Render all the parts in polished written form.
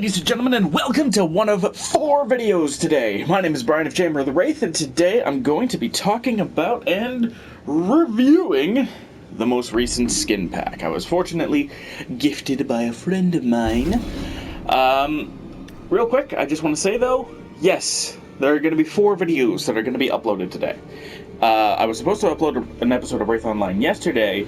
ladies and gentlemen, and welcome to one of 4 videos today. My name is Brian of Chamber of the Wraith, and today I'm going to be talking about and reviewing the most recent skin pack. I was fortunately gifted by a friend of mine. Real quick, I just want to say though, yes, there are going to be 4 videos that are going to be uploaded today. I was supposed to upload an episode of Wraith Online yesterday,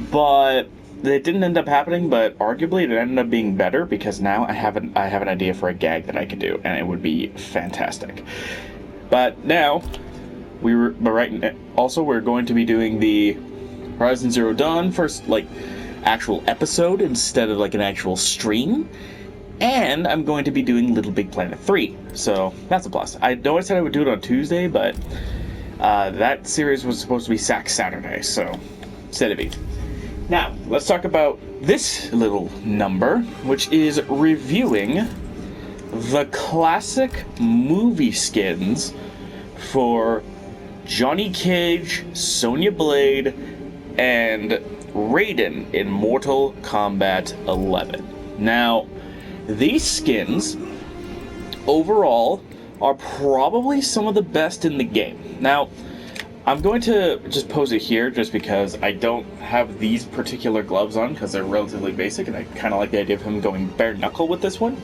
but it didn't end up happening, but arguably it ended up being better because now I have an idea for a gag that I could do, and it would be fantastic. But now we're going to be doing the Horizon Zero Dawn first, actual episode instead of an actual stream, and I'm going to be doing Little Big Planet 3. So that's a plus. I know I said I would do it on Tuesday, but that series was supposed to be Saturday, so c'est la vie. Now, let's talk about this little number, which is reviewing the classic movie skins for Johnny Cage, Sonya Blade, and Raiden in Mortal Kombat 11. Now, these skins, overall, are probably some of the best in the game. Now, I'm going to just pose it here just because I don't have these particular gloves on because they're relatively basic, and I kind of like the idea of him going bare knuckle with this one.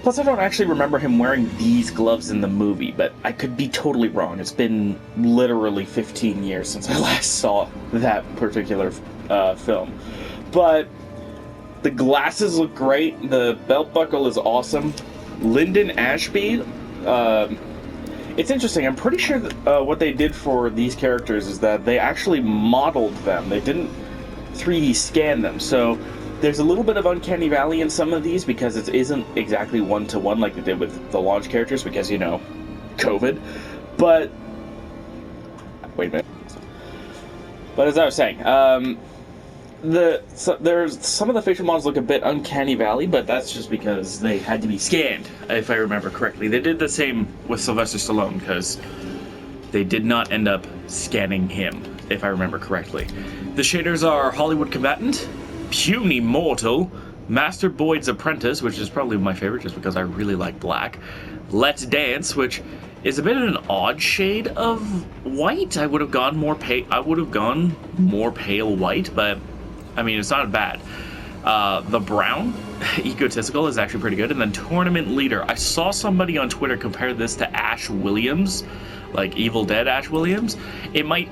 Plus, I don't actually remember him wearing these gloves in the movie, but I could be totally wrong. It's been literally 15 years since I last saw that particular film. But the glasses look great. The belt buckle is awesome. Lyndon Ashby, it's interesting. I'm pretty sure that what they did for these characters is that they actually modeled them. They didn't 3D scan them. So there's a little bit of Uncanny Valley in some of these because it isn't exactly one-to-one like they did with the launch characters because, you know, COVID. But wait a minute. But as I was saying, there's some of the facial models look a bit Uncanny Valley, but that's just because they had to be scanned, if I remember correctly. They did the same with Sylvester Stallone because they did not end up scanning him, if I remember correctly. The shaders are Hollywood Combatant, Puny Mortal, Master Boyd's Apprentice, which is probably my favorite just because I really like black, Let's Dance, which is a bit of an odd shade of white. I would have gone more pale white, but I mean, it's not bad. The brown, Egotistical, is actually pretty good. And then Tournament Leader. I saw somebody on Twitter compare this to Ash Williams, like Evil Dead Ash Williams. It might,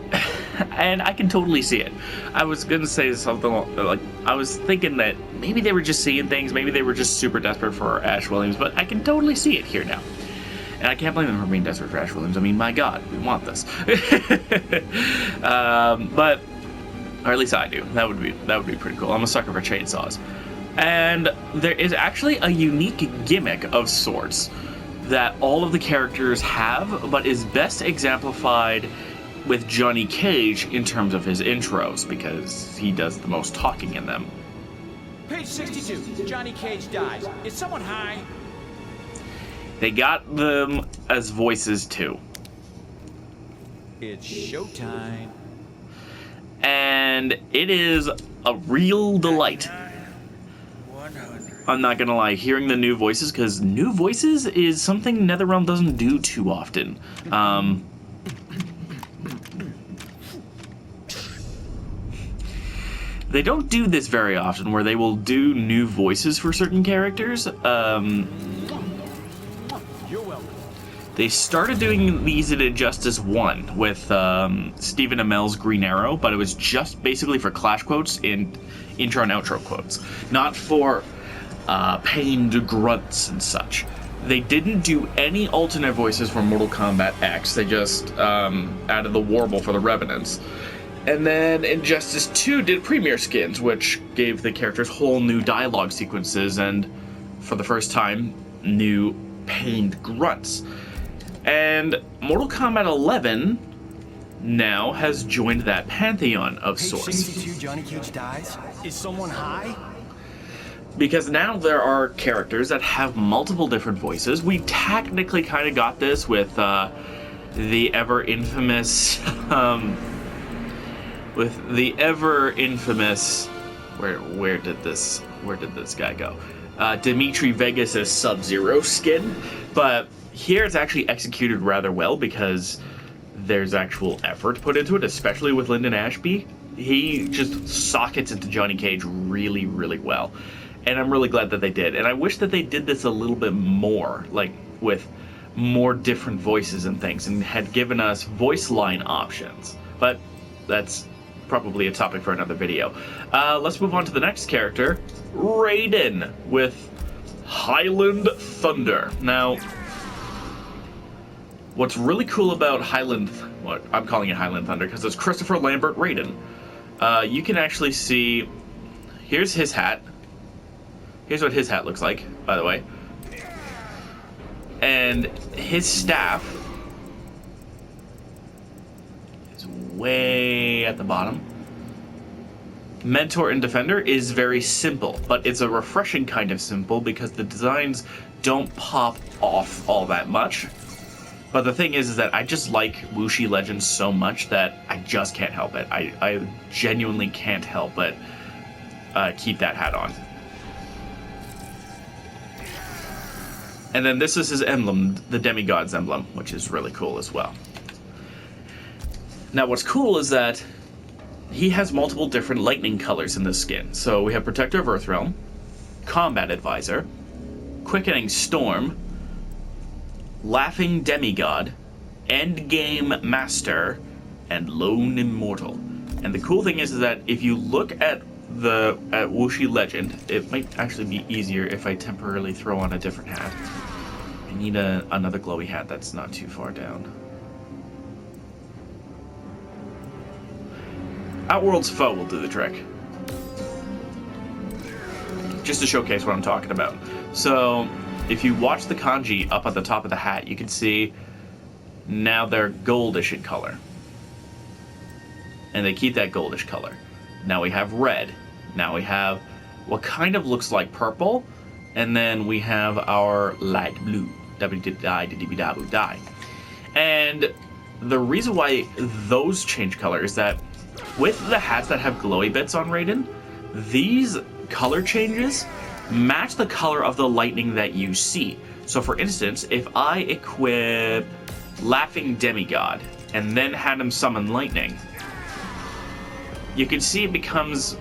and I can totally see it. I was going to say something like, I was thinking that maybe they were just seeing things, maybe they were just super desperate for Ash Williams, but I can totally see it here now. And I can't blame them for being desperate for Ash Williams. I mean, my God, we want this. But... or at least I do. That would be pretty cool. I'm a sucker for chainsaws. And there is actually a unique gimmick of sorts that all of the characters have, but is best exemplified with Johnny Cage in terms of his intros, because he does the most talking in them. Page 62. Johnny Cage dies. Is someone high? They got them as voices too. It's showtime. And it is a real delight. I'm not gonna lie, hearing the new voices, because new voices is something NetherRealm doesn't do too often. They don't do this very often, where they will do new voices for certain characters. They started doing these in Injustice 1 with Stephen Amell's Green Arrow, but it was just basically for Clash quotes and intro and outro quotes, not for pained grunts and such. They didn't do any alternate voices for Mortal Kombat X. They just added the Warble for the Revenants. And then Injustice 2 did Premier Skins, which gave the characters whole new dialogue sequences and, for the first time, new pained grunts. And Mortal Kombat 11 now has joined that pantheon of sorts. Page 62, Johnny Cage dies. Is someone high? Because now there are characters that have multiple different voices. We technically kind of got this with the ever infamous, where did this guy go? Dimitri Vegas' Sub-Zero skin, but here it's actually executed rather well because there's actual effort put into it, especially with Lyndon Ashby. He just sockets into Johnny Cage really, really well. And I'm really glad that they did. And I wish that they did this a little bit more, like with more different voices and things, and had given us voice line options. But that's probably a topic for another video. Let's move on to the next character, Raiden, with Highland Thunder. Now, what's really cool about I'm calling it Highland Thunder because it's Christopher Lambert Raiden. You can actually see, here's his hat. Here's what his hat looks like, by the way. And his staff is way at the bottom. Mentor and Defender is very simple, but it's a refreshing kind of simple because the designs don't pop off all that much. But the thing is that I just like Wuxi Legends so much that I just can't help it. I genuinely can't help but keep that hat on. And then this is his emblem, the Demigod's emblem, which is really cool as well. Now what's cool is that he has multiple different lightning colors in this skin. So we have Protector of Earthrealm, Combat Advisor, Quickening Storm, Laughing Demigod, Endgame Master, and Lone Immortal. And the cool thing is that if you look at Wuxi Legend, it might actually be easier if I temporarily throw on a different hat. I need another glowy hat that's not too far down. Outworld's Foe will do the trick. Just to showcase what I'm talking about. So, if you watch the kanji up at the top of the hat, you can see now they're goldish in color. And they keep that goldish color. Now we have red. Now we have what kind of looks like purple. And then we have our light blue. Die. And the reason why those change color is that with the hats that have glowy bits on Raiden, these color changes match the color of the lightning that you see. So for instance, if I equip Laughing Demigod and then had him summon lightning, you can see it becomes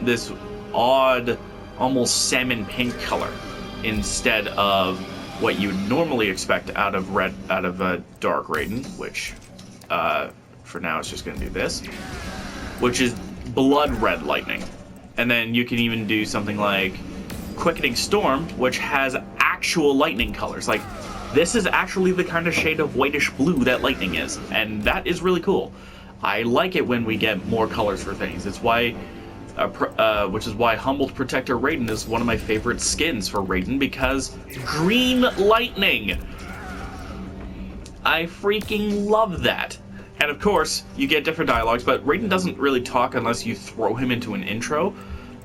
this odd, almost salmon pink color instead of what you would normally expect out of Dark Raiden, which for now it's just going to do this, which is blood red lightning. And then you can even do something like Quickening Storm, which has actual lightning colors. Like, this is actually the kind of shade of whitish blue that lightning is, and that is really cool. I like it when we get more colors for things. It's why, which is why Humbled Protector Raiden is one of my favorite skins for Raiden, because green lightning. I freaking love that. And of course, you get different dialogues, but Raiden doesn't really talk unless you throw him into an intro,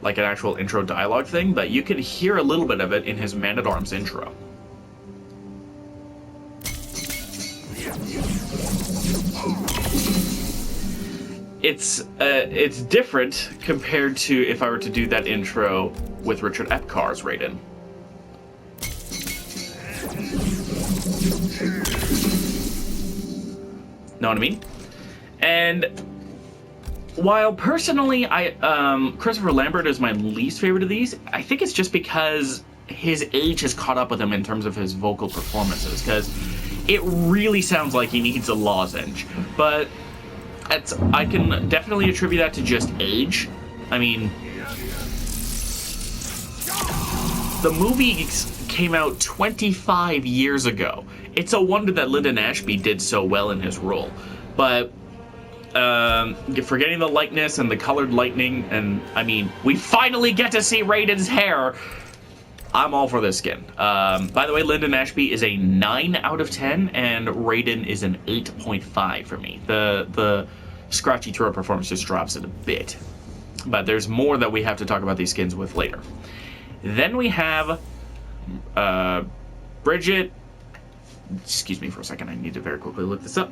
like an actual intro dialogue thing, but you can hear a little bit of it in his Man-at-Arms intro. It's different compared to if I were to do that intro with Richard Epcar's Raiden. Know what I mean? And while personally Christopher Lambert is my least favorite of these, I think it's just because his age has caught up with him in terms of his vocal performances, because it really sounds like he needs a lozenge. But I can definitely attribute that to just age. I mean, the movie came out 25 years ago. It's a wonder that Lyndon Ashby did so well in his role. But forgetting the likeness and the colored lightning, and I mean, we finally get to see Raiden's hair. I'm all for this skin. By the way, Lyndon Ashby is a 9 out of 10, and Raiden is an 8.5 for me. The scratchy throat performance just drops it a bit. But there's more that we have to talk about these skins with later. Then we have Bridget. Excuse me for a second, I need to very quickly look this up.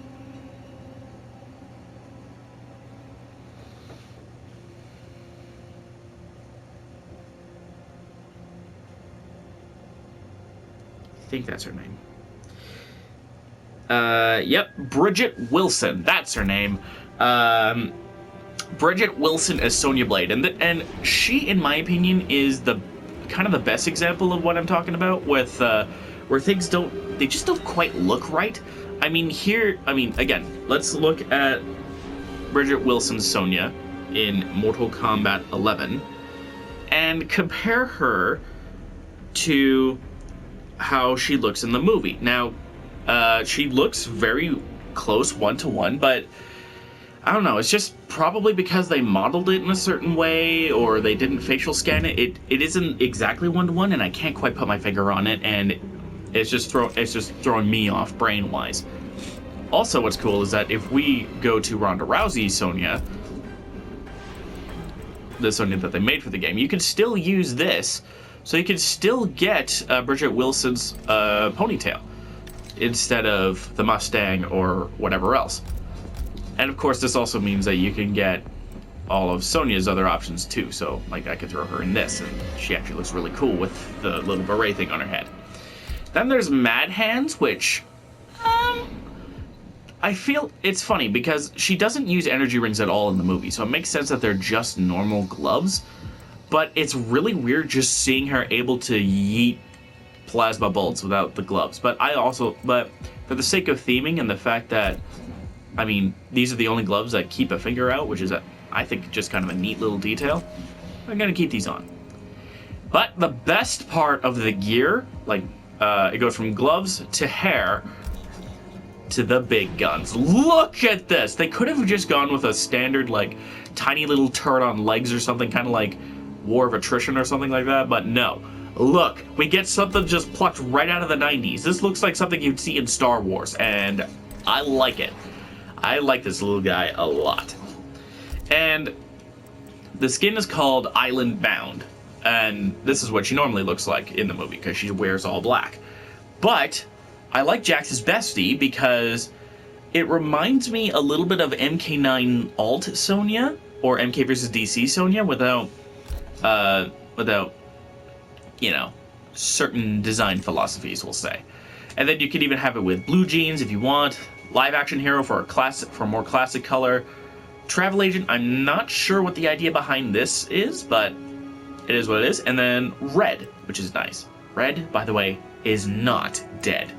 think that's her name. Yep, Bridget Wilson. That's her name. Bridget Wilson as Sonya Blade, and she, in my opinion, is the kind of the best example of what I'm talking about, with where things they just don't quite look right. I mean, again, let's look at Bridget Wilson's Sonya in Mortal Kombat 11 and compare her to how she looks in the movie. Now, she looks very close one-to-one, but I don't know, it's just probably because they modeled it in a certain way, or they didn't facial scan it. It isn't exactly one-to-one, and I can't quite put my finger on it, and it's just throwing me off brain-wise. Also, what's cool is that if we go to Ronda Rousey's Sonya, the Sonya that they made for the game, you can still use this, so you can still get Bridget Wilson's ponytail instead of the Mustang or whatever else. And of course, this also means that you can get all of Sonya's other options too. So, like, I could throw her in this, and she actually looks really cool with the little beret thing on her head. Then there's Mad Hands, which, I feel it's funny because she doesn't use energy rings at all in the movie, so it makes sense that they're just normal gloves. But it's really weird just seeing her able to yeet plasma bolts without the gloves. But for the sake of theming and the fact that, I mean, these are the only gloves that keep a finger out, which is, I think, just kind of a neat little detail, I'm going to keep these on. But the best part of the gear, like, it goes from gloves to hair to the big guns. Look at this! They could have just gone with a standard, like, tiny little turret on legs or something, kind of like War of Attrition or something like that, but no. Look, we get something just plucked right out of the 90s. This looks like something you'd see in Star Wars, and I like it. I like this little guy a lot. And the skin is called Island Bound, and this is what she normally looks like in the movie because she wears all black. But I like Jax's bestie because it reminds me a little bit of MK9 Alt Sonya or MK vs. DC Sonya without you know, certain design philosophies, we'll say. And then you can even have it with blue jeans if you want. Live action hero for a more classic color. Travel agent, I'm not sure what the idea behind this is, but it is what it is. And then red, which is nice. Red, by the way, is not dead.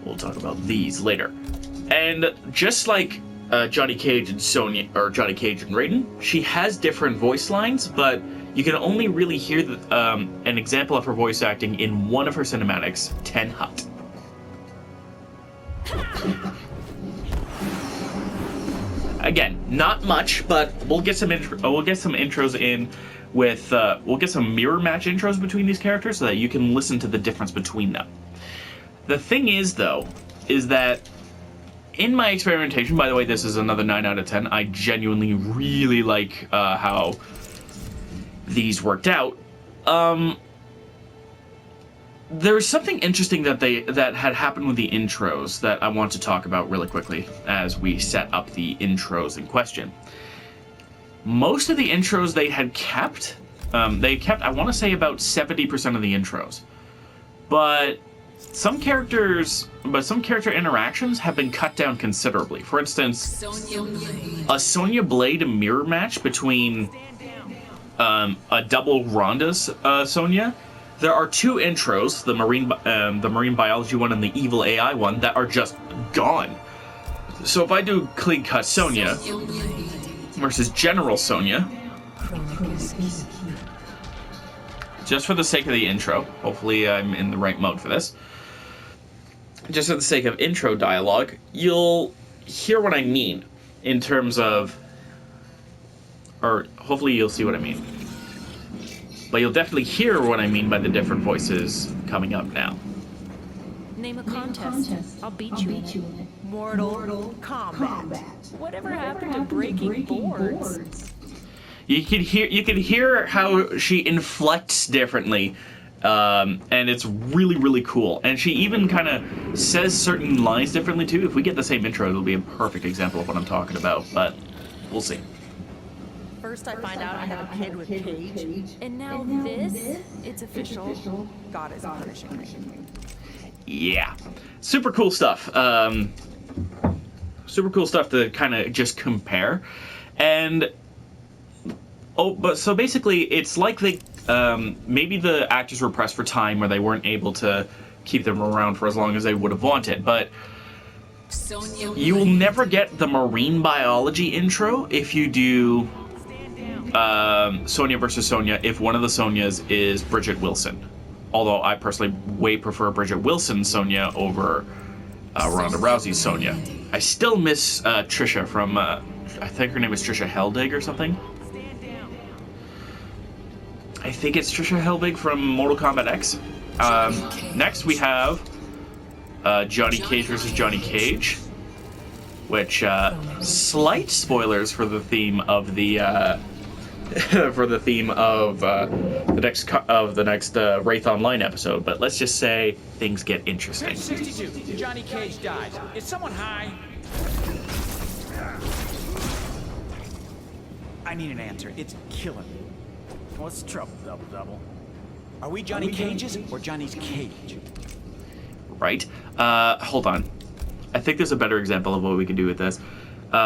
We'll talk about these later. And just like Johnny Cage and Sonya, or Johnny Cage and Raiden, she has different voice lines, but you can only really hear an example of her voice acting in one of her cinematics, 10 Hut. Again, not much, but we'll get some intros in with we'll get some mirror match intros between these characters so that you can listen to the difference between them. The thing is, though, is that in my experimentation, by the way, this is another 9 out of 10. I genuinely really like how these worked out. There's something interesting that had happened with the intros that I want to talk about really quickly as we set up the intros in question. Most of the intros they had kept, I want to say about 70% of the intros, but some character interactions have been cut down considerably. For instance, a Sonya Blade mirror match between a double Ronda's Sonya. There are two intros, the marine biology one and the evil AI one, that are just gone. So if I do clean cut Sonya versus General Sonya, just for the sake of the intro, hopefully I'm in the right mode for this, just for the sake of intro dialogue, you'll hear what I mean in terms of, or hopefully you'll see what I mean. But you'll definitely hear what I mean by the different voices coming up now. Name a contest. I'll beat you in it. Mortal Kombat. Whatever happened to breaking boards? You can hear how she inflects differently, and it's really, really cool. And she even kind of says certain lines differently too. If we get the same intro, it'll be a perfect example of what I'm talking about. But we'll see. First I find out I have a kid with Cage, and now this, it's official. God is punishing me. yeah, super cool stuff. Super cool stuff to kind of just compare. And but so basically, it's like they maybe the actors were pressed for time where they weren't able to keep them around for as long as they would have wanted. But you will never get the marine biology intro if you do Sonya versus Sonya if one of the Sonyas is Bridget Wilson. Although I personally way prefer Bridget Wilson's Sonya over Ronda Rousey's Sonya. I still miss Trisha from, I think her name is Trisha Helbig or something. I think it's Trisha Helbig from Mortal Kombat X. Next we have Johnny Cage versus Johnny Cage, which slight spoilers for the theme of the the next Wraith Online episode. But let's just say things get interesting. Page 62. Johnny Cage dies. Is someone high? I need an answer. It's killing me. What's the trouble, Double? Are we Johnny Cages or Johnny's Cage? Right. Hold on. I think there's a better example of what we can do with this,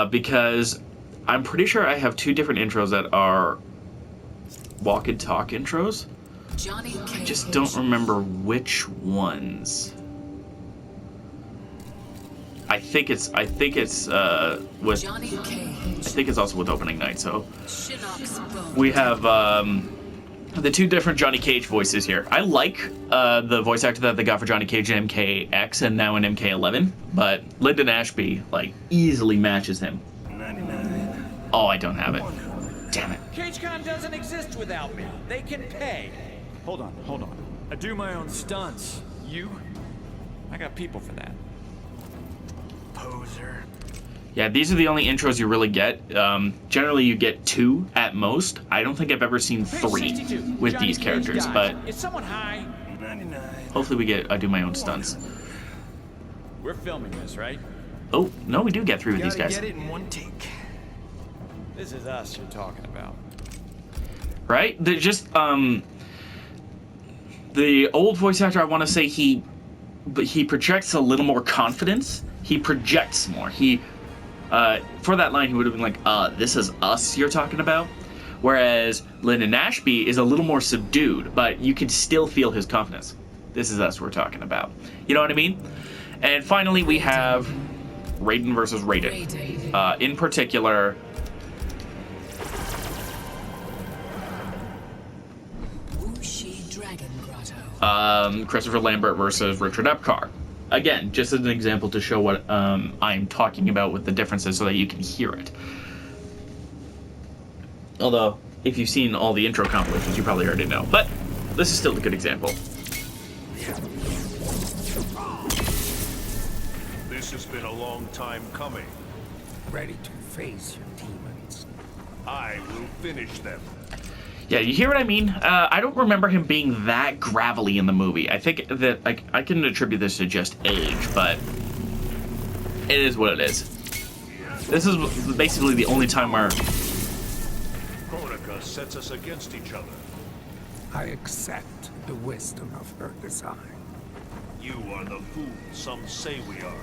because I'm pretty sure I have two different intros that are walk and talk intros. I just don't remember which ones. I think it's with I think it's also with opening night. So we have the two different Johnny Cage voices here. I like the voice actor that they got for Johnny Cage in MKX and now in MK11, but Lyndon Ashby like easily matches him. 99. Oh, I don't have it. Damn it. CageCon doesn't exist without me. They can pay. Hold on. I do my own stunts. You? I got people for that. Poser. Yeah, these are the only intros you really get. Generally, you get two at most. I don't think I've ever seen Page three 62. with Johnny these Cage characters, dies. but Is someone high? 99. hopefully I do my own stunts. We're filming this, right? Oh, no, we do get through with these Gotta guys. get it in one take. This is us you're talking about. Right? They're just, the old voice actor, I want to say he projects a little more confidence. He projects more. For that line, he would have been like, this is us you're talking about. Whereas Lyndon Ashby is a little more subdued, but you can still feel his confidence. This is us we're talking about. You know what I mean? And finally, we have Raiden versus Raiden. In particular, Christopher Lambert versus Richard Epcar. Again, just as an example to show what I'm talking about with the differences so that you can hear it. Although, if you've seen all the intro compilations, you probably already know. But this is still a good example. This has been a long time coming. Ready to face your demons. I will finish them. Yeah, you hear what I mean? I don't remember him being that gravelly in the movie. I think that I can attribute this to just age, but it is what it is. This is basically the only time where Kronika sets us against each other. I accept the wisdom of her design. You are the fool some say we are.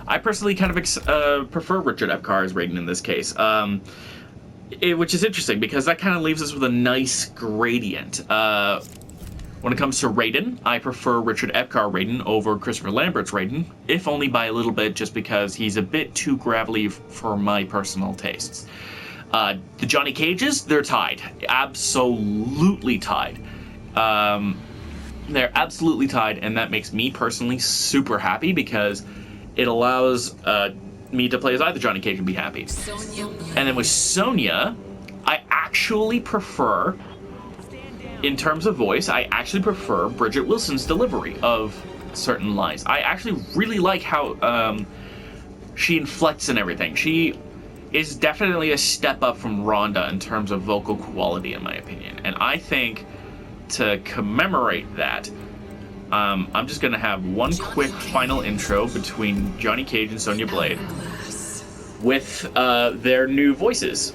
I personally kind of prefer Richard Epcar as Raiden in this case. Which is interesting because that kind of leaves us with a nice gradient. When it comes to Raiden, I prefer Richard Epcar Raiden over Christopher Lambert's Raiden, if only by a little bit, just because he's a bit too gravelly for my personal tastes. The Johnny Cages, they're tied. Absolutely tied. They're absolutely tied, and that makes me personally super happy because it allows me to play as either Johnny Cage and be happy. And then with Sonya, I actually prefer, in terms of voice, I actually prefer Bridget Wilson's delivery of certain lines. I actually really like how she inflects and everything. She is definitely a step up from Ronda in terms of vocal quality, in my opinion. And I think to commemorate that, I'm just going to have one quick final intro between Johnny Cage and Sonya Blade with their new voices.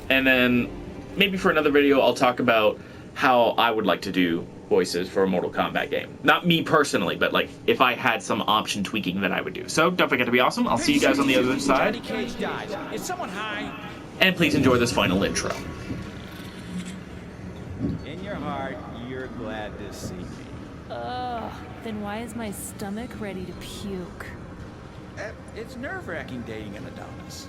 And then maybe for another video, I'll talk about how I would like to do voices for a Mortal Kombat game. Not me personally, but like if I had some option tweaking that I would do. So don't forget to be awesome. I'll see you guys on the other side. Johnny Cage dies. Is someone high? And please enjoy this final intro. In your heart, you're glad to see me. Ugh. Then why is my stomach ready to puke? It's nerve-wracking dating an Adonis.